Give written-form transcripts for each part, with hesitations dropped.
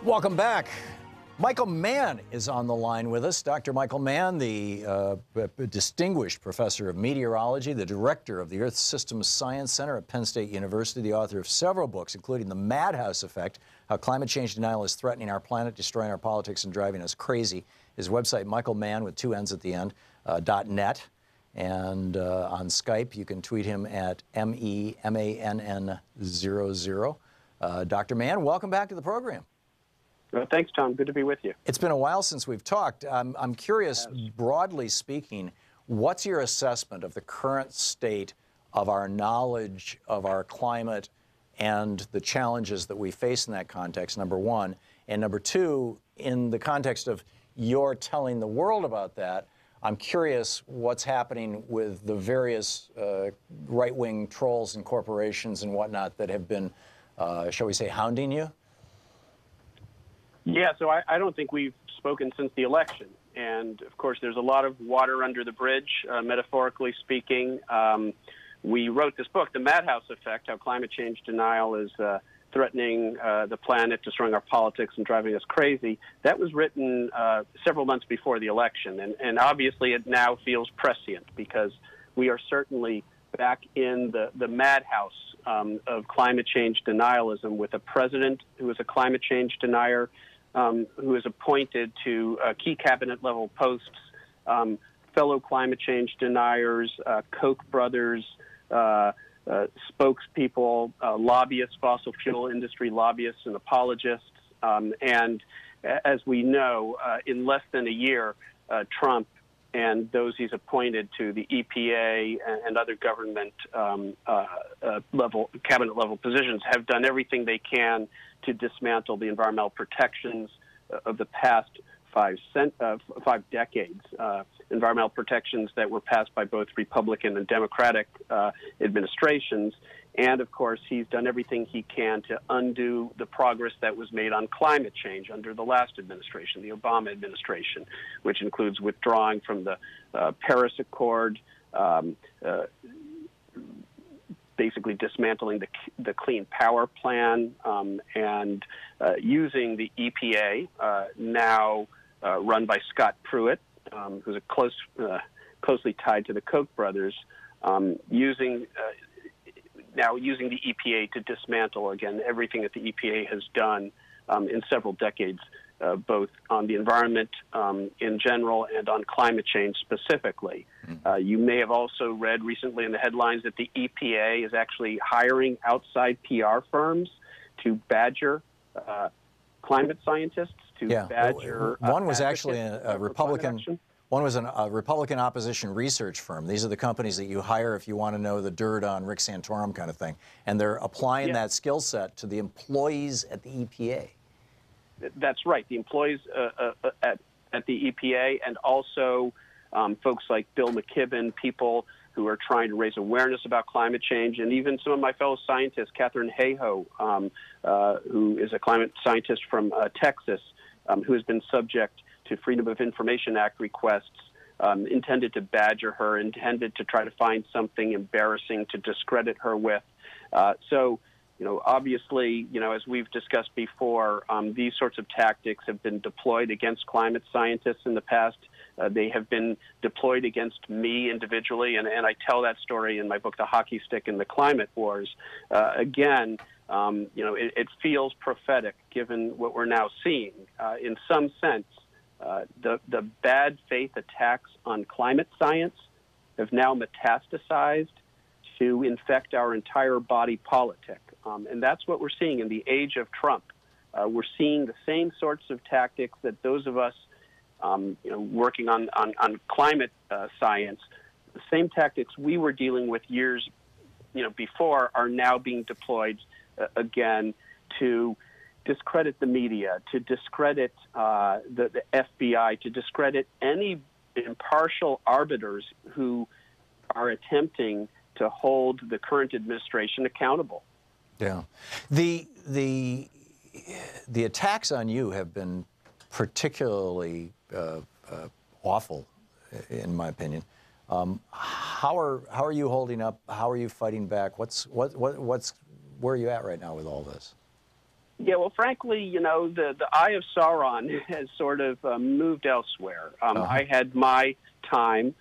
Welcome back. Michael Mann is on the line with us. Dr. Michael Mann, the distinguished professor of meteorology, the director of the Earth Systems Science Center at Penn State University, the author of several books, including The Madhouse Effect, How Climate Change Denial is Threatening Our Planet, Destroying Our Politics, and Driving Us Crazy. His website, Michael Mann, with two N's at the end, .net. And on Skype, you can tweet him at MEMANN00. Dr. Mann, welcome back to the program. Well, thanks, Tom. Good to be with you. It's been a while since we've talked. I'm curious, broadly speaking, what's your assessment of the current state of our knowledge of our climate and the challenges that we face in that context, number one? And number two, in the context of your telling the world about that, I'm curious what's happening with the various right-wing trolls and corporations and whatnot that have been, shall we say, hounding you? Yeah, so I don't think we've spoken since the election. And, of course, there's a lot of water under the bridge, metaphorically speaking. We wrote this book, The Madhouse Effect, How Climate Change Denial is Threatening the Planet, Destroying Our Politics, and Driving Us Crazy. That was written several months before the election. And obviously it now feels prescient because we are certainly back in the madhouse of climate change denialism with a president who is a climate change denier, who is appointed to key cabinet-level posts, fellow climate change deniers, Koch brothers, spokespeople, lobbyists, fossil fuel industry lobbyists and apologists. And as we know, in less than a year, Trump and those he's appointed to the EPA and other government cabinet-level positions have done everything they can to dismantle the environmental protections of the past five decades, environmental protections that were passed by both Republican and Democratic administrations. And, of course, he's done everything he can to undo the progress that was made on climate change under the last administration, the Obama administration, which includes withdrawing from the Paris Accord, basically dismantling the Clean Power Plan, and using the EPA, now run by Scott Pruitt, who's closely tied to the Koch brothers, using the EPA to dismantle, again, everything that the EPA has done in several decades, both on the environment in general and on climate change specifically. You may have also read recently in the headlines that the EPA is actually hiring outside PR firms to badger climate scientists, to badger one was actually a Republican. One was a Republican opposition research firm. These are the companies that you hire if you want to know the dirt on Rick Santorum kind of thing. And they're applying that skill set to the employees at the EPA. That's right. The employees at the EPA, and also folks like Bill McKibben, people who are trying to raise awareness about climate change, and even some of my fellow scientists, Catherine Hayhoe, who is a climate scientist from Texas, who has been subject to Freedom of Information Act requests intended to badger her, intended to try to find something embarrassing to discredit her with. So, obviously, as we've discussed before, these sorts of tactics have been deployed against climate scientists in the past. They have been deployed against me individually, and I tell that story in my book, The Hockey Stick and the Climate Wars. Again, it feels prophetic given what we're now seeing. In some sense, the bad faith attacks on climate science have now metastasized to infect our entire body politic. And that's what we're seeing in the age of Trump. We're seeing the same sorts of tactics that those of us working on climate science, the same tactics we were dealing with years before are now being deployed again to discredit the media, to discredit the FBI, to discredit any impartial arbiters who are attempting to hold the current administration accountable. Yeah. The attacks on you have been particularly awful, in my opinion. How are you holding up? How are you fighting back? Where are you at right now with all this? Yeah, well, frankly, the eye of Sauron has sort of moved elsewhere. I had my time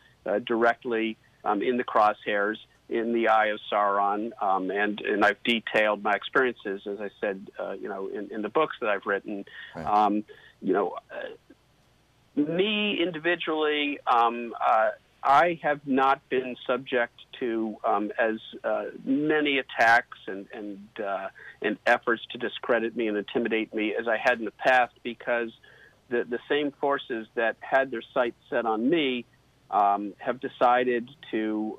directly in the crosshairs, in the eye of Sauron, and I've detailed my experiences, as I said, in the books that I've written. Right. Me individually, I have not been subject to as many attacks and efforts to discredit me and intimidate me as I had in the past, because the same forces that had their sights set on me have decided to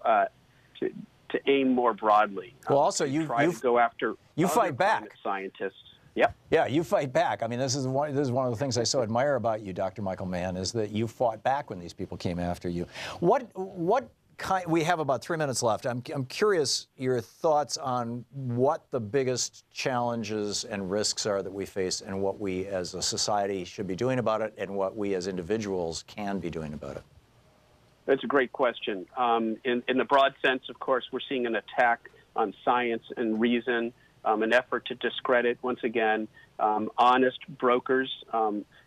aim more broadly. Well, also you go after you fight back, scientists. Yep. Yeah, you fight back. I mean, this is one of the things I so admire about you, Dr. Michael Mann, is that you fought back when these people came after you. What kind? We have about 3 minutes left. I'm curious your thoughts on what the biggest challenges and risks are that we face, and what we as a society should be doing about it, and what we as individuals can be doing about it. That's a great question. In the broad sense, of course, we're seeing an attack on science and reason. An effort to discredit, once again, honest brokers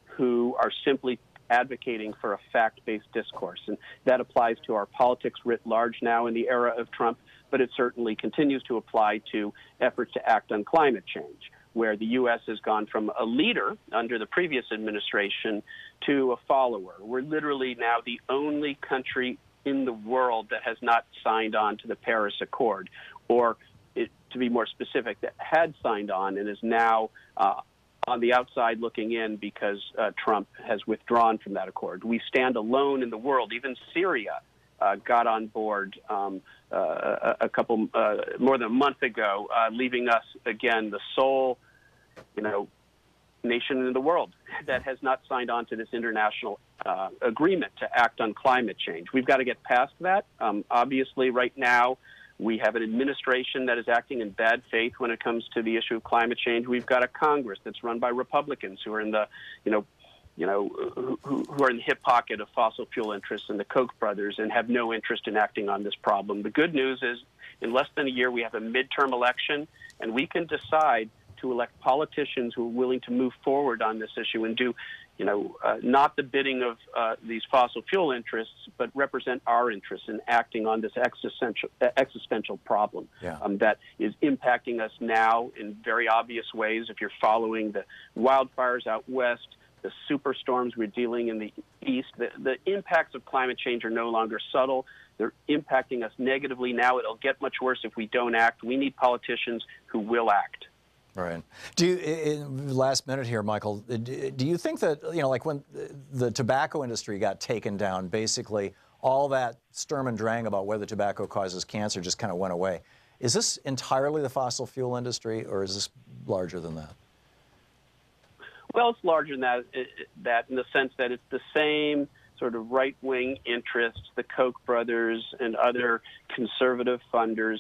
who are simply advocating for a fact-based discourse. And that applies to our politics writ large now in the era of Trump, but it certainly continues to apply to efforts to act on climate change, where the U.S. has gone from a leader under the previous administration to a follower. We're literally now the only country in the world that has not signed on to the Paris Accord, or to be more specific, that had signed on and is now on the outside looking in because Trump has withdrawn from that accord. We stand alone in the world. Even Syria got on board a couple, more than a month ago, leaving us, again, the sole, nation in the world that has not signed on to this international agreement to act on climate change. We've got to get past that. Obviously, right now, we have an administration that is acting in bad faith when it comes to the issue of climate change. We've got a Congress that's run by Republicans who are in the, who are in the hip pocket of fossil fuel interests and the Koch brothers and have no interest in acting on this problem. The good news is, in less than a year, we have a midterm election, and we can decide to elect politicians who are willing to move forward on this issue and do, not the bidding of these fossil fuel interests, but represent our interests in acting on this existential problem that is impacting us now in very obvious ways. If you're following the wildfires out west, the superstorms we're dealing in the east, the impacts of climate change are no longer subtle. They're impacting us negatively now. It'll get much worse if we don't act. We need politicians who will act. Right. Do you, in the last minute here, Michael, do you think that, like when the tobacco industry got taken down, basically all that Sturm and Drang about whether tobacco causes cancer just kind of went away? Is this entirely the fossil fuel industry, or is this larger than that? Well, it's larger than that in the sense that it's the same sort of right-wing interests, the Koch brothers and other conservative funders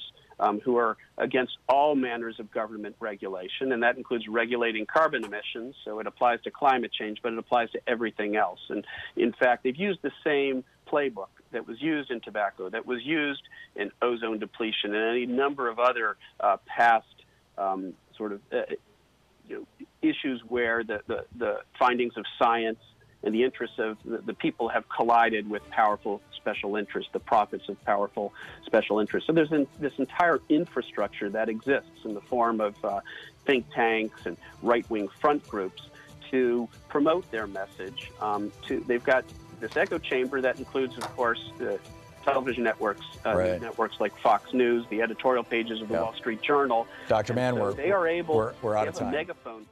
who are against all manners of government regulation, and that includes regulating carbon emissions. So it applies to climate change, but it applies to everything else. And in fact, they've used the same playbook that was used in tobacco, that was used in ozone depletion, and any number of other past issues where the findings of science and the interests of the people have collided with powerful special interests, the profits of powerful special interests. So there's this entire infrastructure that exists in the form of think tanks and right-wing front groups to promote their message. They've got this echo chamber that includes, of course, the television networks, networks like Fox News, the editorial pages of the Wall Street Journal. Dr. Mann, so we're out of time. They have a megaphone.